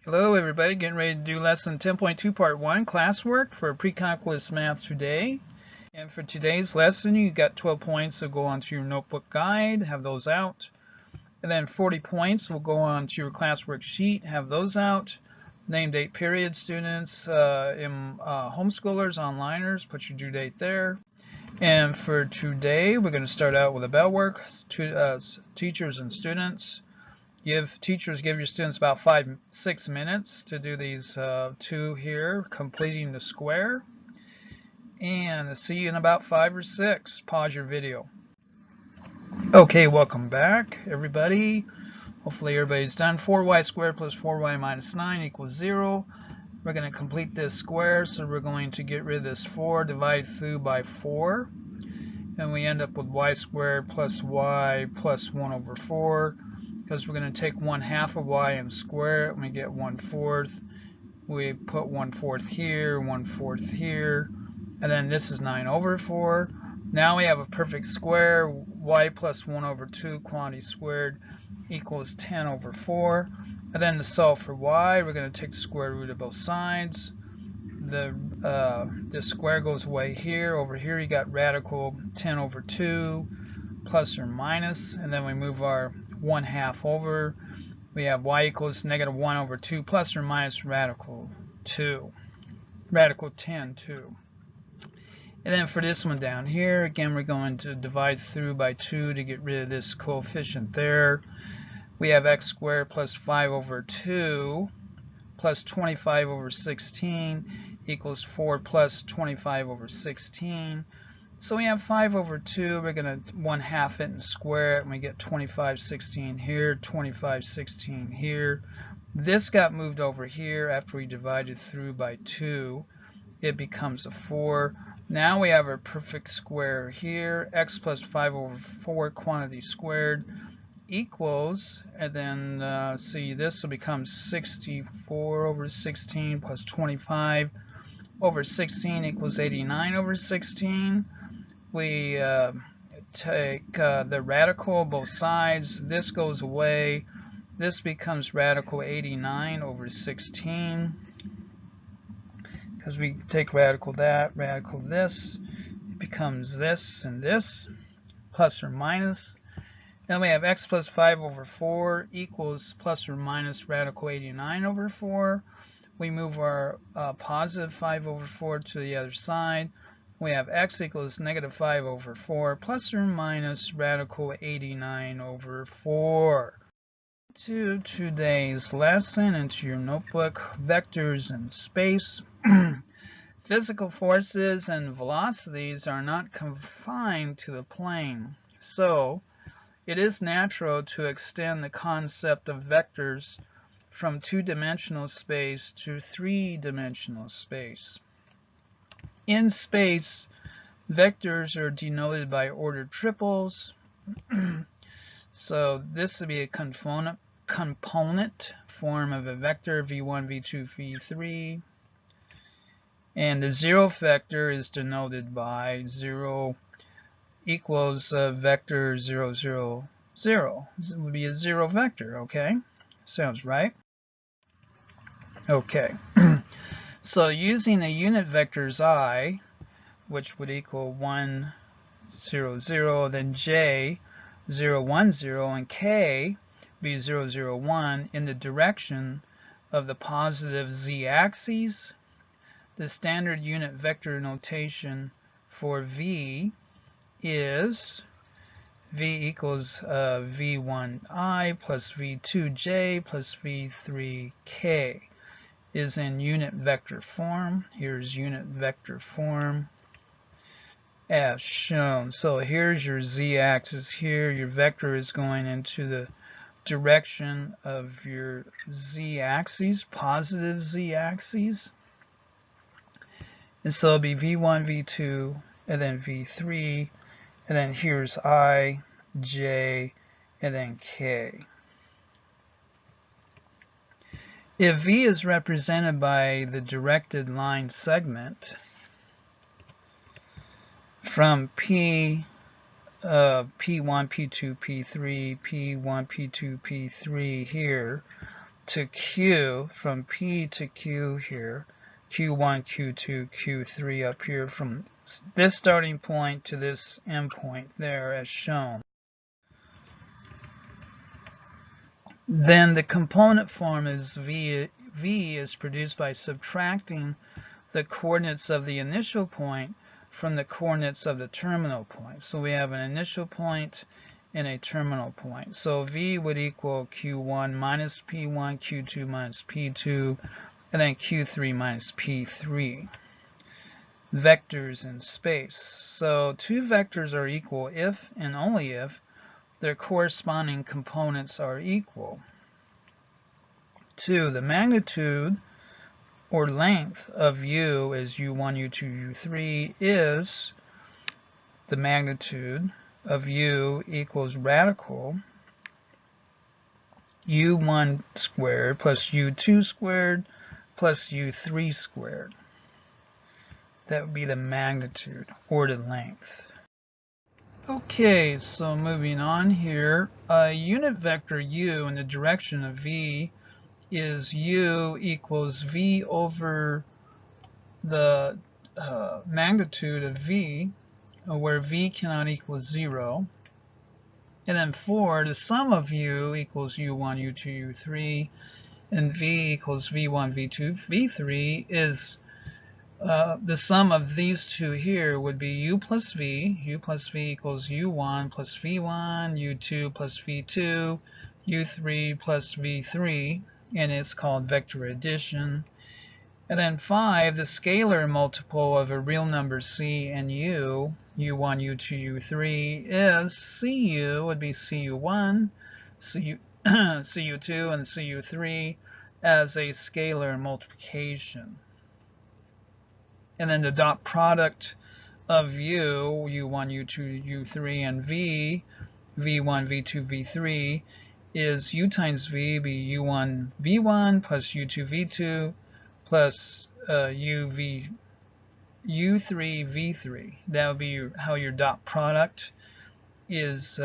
Hello everybody, getting ready to do lesson 10.2 part 1 classwork for pre-calculus math today. And for today's lesson you got 12 points that go onto your notebook guide, have those out. And then 40 points will go onto your classwork sheet, have those out. Name, date, period, students, homeschoolers, onliners, put your due date there. And for today we're going to start out with a bell work, teachers and students. Give your students about 5-6 minutes to do these two here, completing the square. And see you in about 5 or 6. Pause your video. Okay, welcome back, everybody. Hopefully everybody's done. 4y squared plus 4y minus 9 equals 0. We're going to complete this square, so we're going to get rid of this 4, divide through by 4. And we end up with y squared plus y plus 1 over 4. Because we're going to take 1/2 of y and square it, and we get 1/4. We put 1/4 here, 1/4 here, and then this is 9 over 4. Now we have a perfect square. Y plus 1 over 2 quantity squared equals 10 over 4. And then to solve for y, we're going to take the square root of both sides. The square goes away here. Over here you got radical 10 over 2 plus or minus, and then we move our 1/2 over. We have y equals negative 1 over 2 plus or minus radical 2. Radical 10, 2. And then for this one down here, again, we're going to divide through by 2 to get rid of this coefficient there. We have x squared plus 5 over 2 plus 25 over 16 equals 4 plus 25 over 16. So we have 5 over 2, we're going to 1/2 it and square it, and we get 25/16 here, 25/16 here. This got moved over here after we divided through by 2. It becomes a 4. Now we have our perfect square here, x plus 5 over 4 quantity squared equals, and then see, this will become 64 over 16 plus 25 over 16 equals 89 over 16. We take the radical both sides. This goes away. This becomes radical 89 over 16. Because we take radical that, radical this. It becomes this and this, plus or minus. Then we have x plus 5 over 4 equals plus or minus radical 89 over 4. We move our positive 5 over 4 to the other side. We have x equals negative 5 over 4 plus or minus radical 89 over 4. To today's lesson, into your notebook, vectors in space. Physical forces and velocities are not confined to the plane. So, it is natural to extend the concept of vectors from 2-dimensional space to 3-dimensional space. In space, vectors are denoted by ordered triples. So this would be a component form of a vector, v1, v2, v3. And the 0 vector is denoted by 0 equals vector 0, 0, 0. This would be a 0 vector, okay? Sounds right. Okay. So using the unit vectors I, which would equal 1, 0, 0, then j, 0, 1, 0, and k be 0, 0, 1 in the direction of the positive z-axis, the standard unit vector notation for v is v equals v1i plus v2j plus v3k. Is in unit vector form. Here's unit vector form as shown. So here's your z-axis here. Your vector is going into the direction of your z-axis, positive z-axis. And so it'll be v1, v2, and then v3, and then here's I, j, and then k. If v is represented by the directed line segment from P, P1, P2, P3, P1, P2, P3 here, to Q, from P to Q here, Q1, Q2, Q3 up here, from this starting point to this end point there as shown. Then the component form is V is produced by subtracting the coordinates of the initial point from the coordinates of the terminal point. So we have an initial point and a terminal point. So V would equal Q1 minus P1, Q2 minus P2, and then Q3 minus P3. Vectors in space. So two vectors are equal if and only if their corresponding components are equal. 2. The magnitude or length of U is U1, U2, U3 is the magnitude of U equals radical U1 squared plus U2 squared plus U3 squared. That would be the magnitude or the length. Okay, so moving on here, a unit vector U in the direction of V is U equals V over the magnitude of V, where V cannot equal 0. And then 4, the sum of U equals U1, U2, U3, and V equals V1, V2, V3 is the sum of these two here would be U plus V. U plus V equals U1 plus V1, U2 plus V2, U3 plus V3, and it's called vector addition. And then 5, the scalar multiple of a real number C and U, U1, U2, U3, is CU, would be CU1, CU2, and CU3 as a scalar multiplication. And then the dot product of U, U1, U2, U3, and V, V1, V2, V3, is U times V be U1, V1 plus U2, V2 plus U3, V3. That would be how your dot product is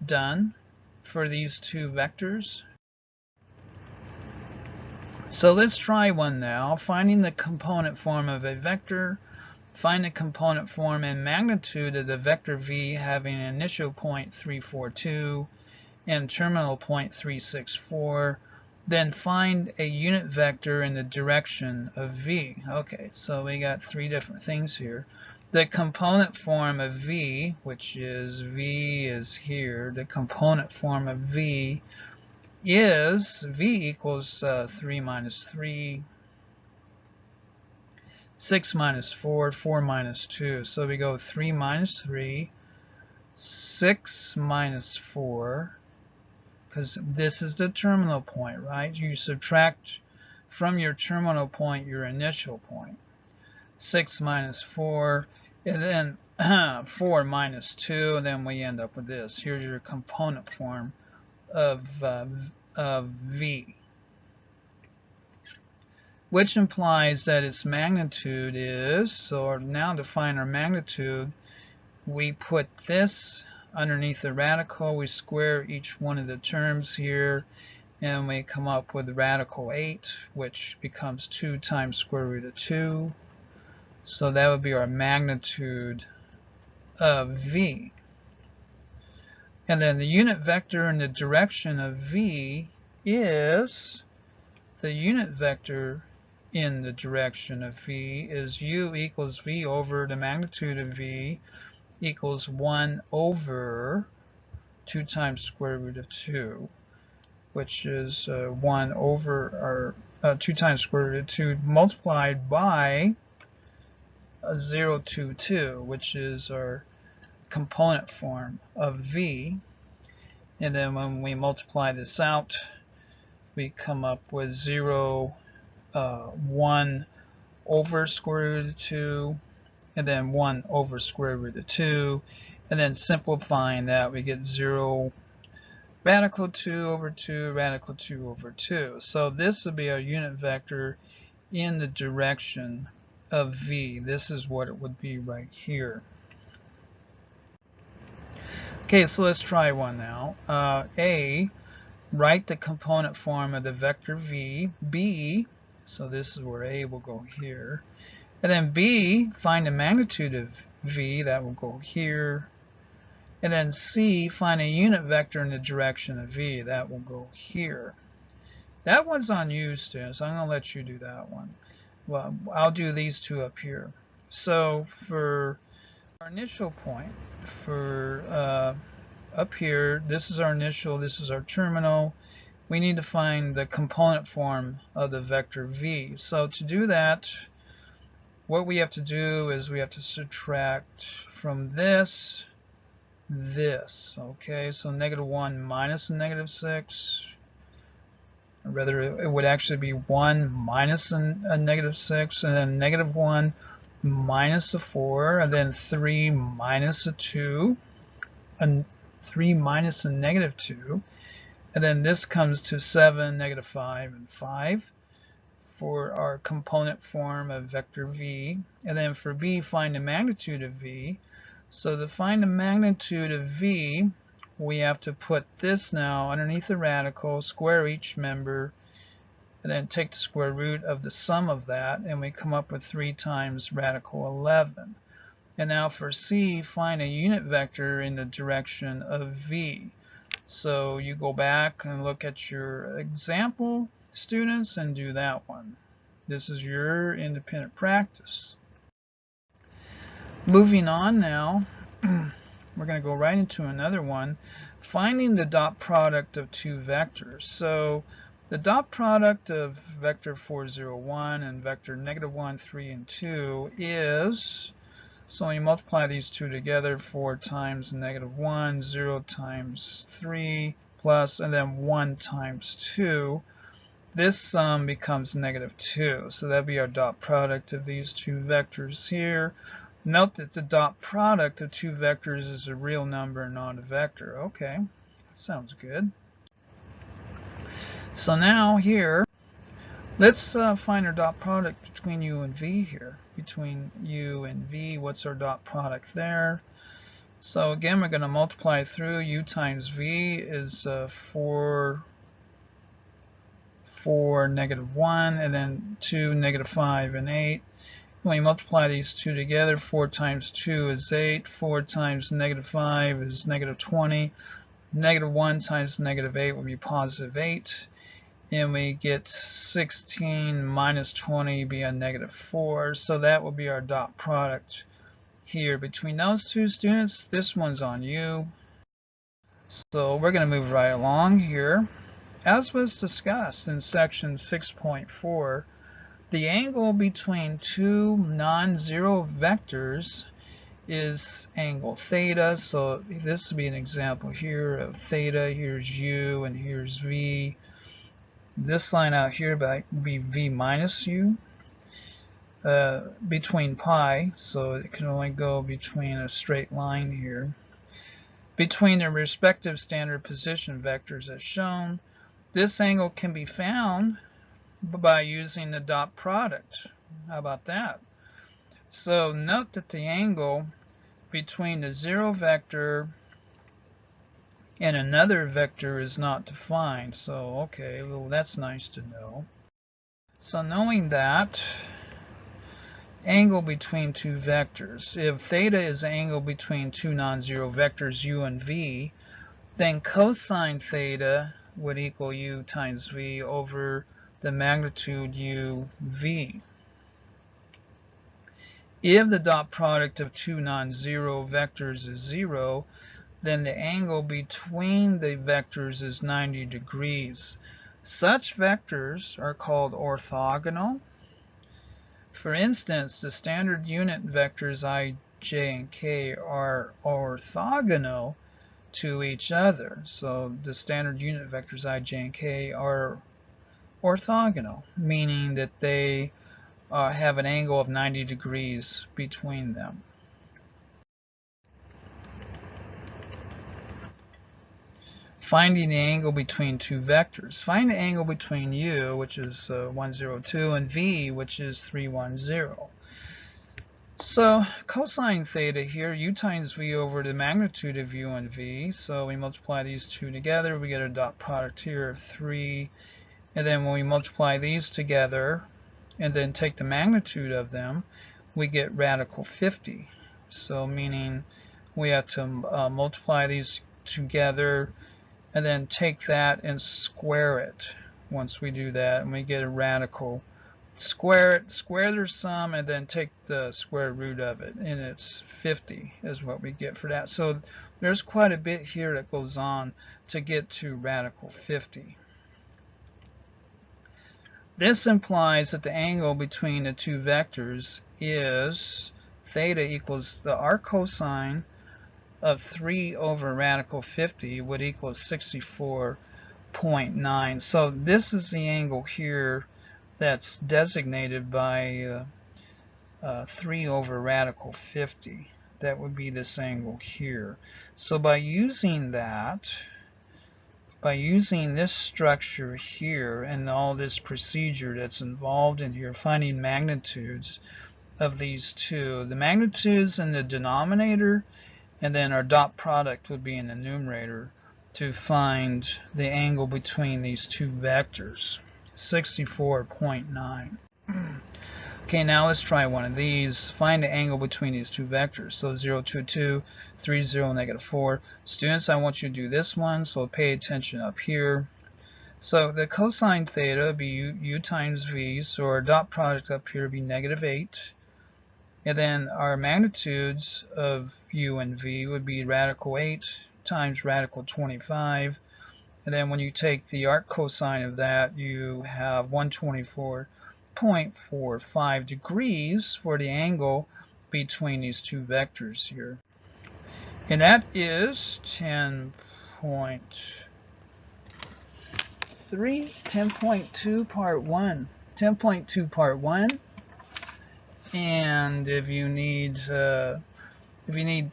done for these two vectors. So let's try one now. Finding the component form of a vector. Find the component form and magnitude of the vector V having an initial point 342 and terminal point 364. Then find a unit vector in the direction of V. Okay, so we got three different things here. The component form of V, which is V is here, the component form of V is V equals 3 minus 3, 6 minus 4, 4 minus 2. So we go 3 minus 3, 6 minus 4, because this is the terminal point, right? You subtract from your terminal point your initial point. 6 minus 4, and then 4 minus 2, and then we end up with this. Here's your component form of V, which implies that its magnitude is, so now to find our magnitude, we put this underneath the radical, we square each one of the terms here, and we come up with radical 8, which becomes 2 times square root of 2. So that would be our magnitude of V. And then the unit vector in the direction of V is, the unit vector in the direction of V is U equals V over the magnitude of V equals 1 over 2 times square root of 2, which is 1 over, or 2 times square root of 2 multiplied by 0.22, which is our component form of V. And then when we multiply this out, we come up with 1 over square root of 2, and then 1 over square root of 2, and then simplifying that we get 0 radical 2 over 2 radical 2 over 2. So this would be our unit vector in the direction of V. This is what it would be right here. Okay, so let's try one now. A, write the component form of the vector v, b, so this is where a will go here, and then b, find the magnitude of v, that will go here, and then c, find a unit vector in the direction of v, that will go here. That one's on you, students. I'm going to let you do that one. Well, I'll do these two up here. So for our initial point, for up here, this is our initial, this is our terminal. We need to find the component form of the vector v. So to do that, what we have to do is we have to subtract from this, okay? So -1 minus a -6, or rather it would actually be 1 minus a -6, and then -1 minus a 4, and then 3 minus a 2, and 3 minus a -2, and then this comes to 7, -5, and 5 for our component form of vector v. And then for b, find the magnitude of v. So to find the magnitude of v, we have to put this now underneath the radical, square each member, and then take the square root of the sum of that, and we come up with 3 times radical 11. And now for c, find a unit vector in the direction of v. So you go back and look at your example, students, and do that one. This is your independent practice. Moving on now, we're going to go right into another one, finding the dot product of two vectors. So the dot product of vector 4, 0, 1 and vector -1, 3, and 2 is, so when you multiply these two together, 4 times -1, 0 times 3, plus, and then 1 times 2, this sum becomes -2. So that'd be our dot product of these two vectors here. Note that the dot product of two vectors is a real number, not a vector. Okay, sounds good. So now here, let's find our dot product between u and v here. Between u and v, what's our dot product there? So again, we're going to multiply through. U times v is 4, -1, and then 2, -5, and 8. When you multiply these two together, 4 times 2 is 8, 4 times -5 is -20, -1 times -8 will be +8, and we get 16 minus 20 be a -4, so that will be our dot product here between those two, students. This one's on you. So we're going to move right along here. As was discussed in section 6.4, the angle between two non-zero vectors is angle theta. So this would be an example here of theta. Here's u and here's v. This line out here would be v minus u between pi. So it can only go between a straight line here. Between their respective standard position vectors as shown, this angle can be found by using the dot product. How about that? So note that the angle between the 0 vector and another vector is not defined. So okay, well, that's nice to know. So knowing that, angle between two vectors. If theta is the angle between two non-zero vectors u and v, then cosine theta would equal u times v over the magnitude u v. If the dot product of two non-zero vectors is 0, then the angle between the vectors is 90 degrees. Such vectors are called orthogonal. For instance, the standard unit vectors I, j, and k are orthogonal to each other. So the standard unit vectors I, j, and k are orthogonal, meaning that they have an angle of 90 degrees between them. Finding the angle between two vectors. Find the angle between u, which is 1, 0, 2, and v, which is 3, 1, 0. So cosine theta here, u times v over the magnitude of u and v. So we multiply these two together, we get a dot product here of 3. And then when we multiply these together and then take the magnitude of them, we get radical 50. So meaning we have to multiply these together and then take that and square it. Once we do that, and we get a radical, square it, square their sum, and then take the square root of it, and it's 50 is what we get for that. So there's quite a bit here that goes on to get to radical 50. This implies that the angle between the two vectors is theta equals the arc cosine of 3 over radical 50 would equal 64.9. So this is the angle here that's designated by 3 over radical 50. That would be this angle here. So by using that, by using this structure here and all this procedure that's involved in here, finding magnitudes of these two, the magnitudes in the denominator, and then our dot product would be in the numerator to find the angle between these two vectors, 64.9. Okay, now let's try one of these. Find the angle between these two vectors. So 0, 2, 2, 3, 0, negative 4. Students, I want you to do this one, so pay attention up here. So the cosine theta would be u times v, so our dot product up here would be negative 8. And then our magnitudes of u and v would be radical 8 times radical 25. And then when you take the arc cosine of that, you have 124.45 degrees for the angle between these two vectors here. And that is 10.2 part 1. 10.2 part 1. And if you need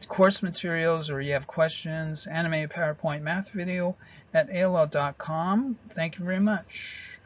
course materials or you have questions, animated PowerPoint math video at AOL.com. Thank you very much.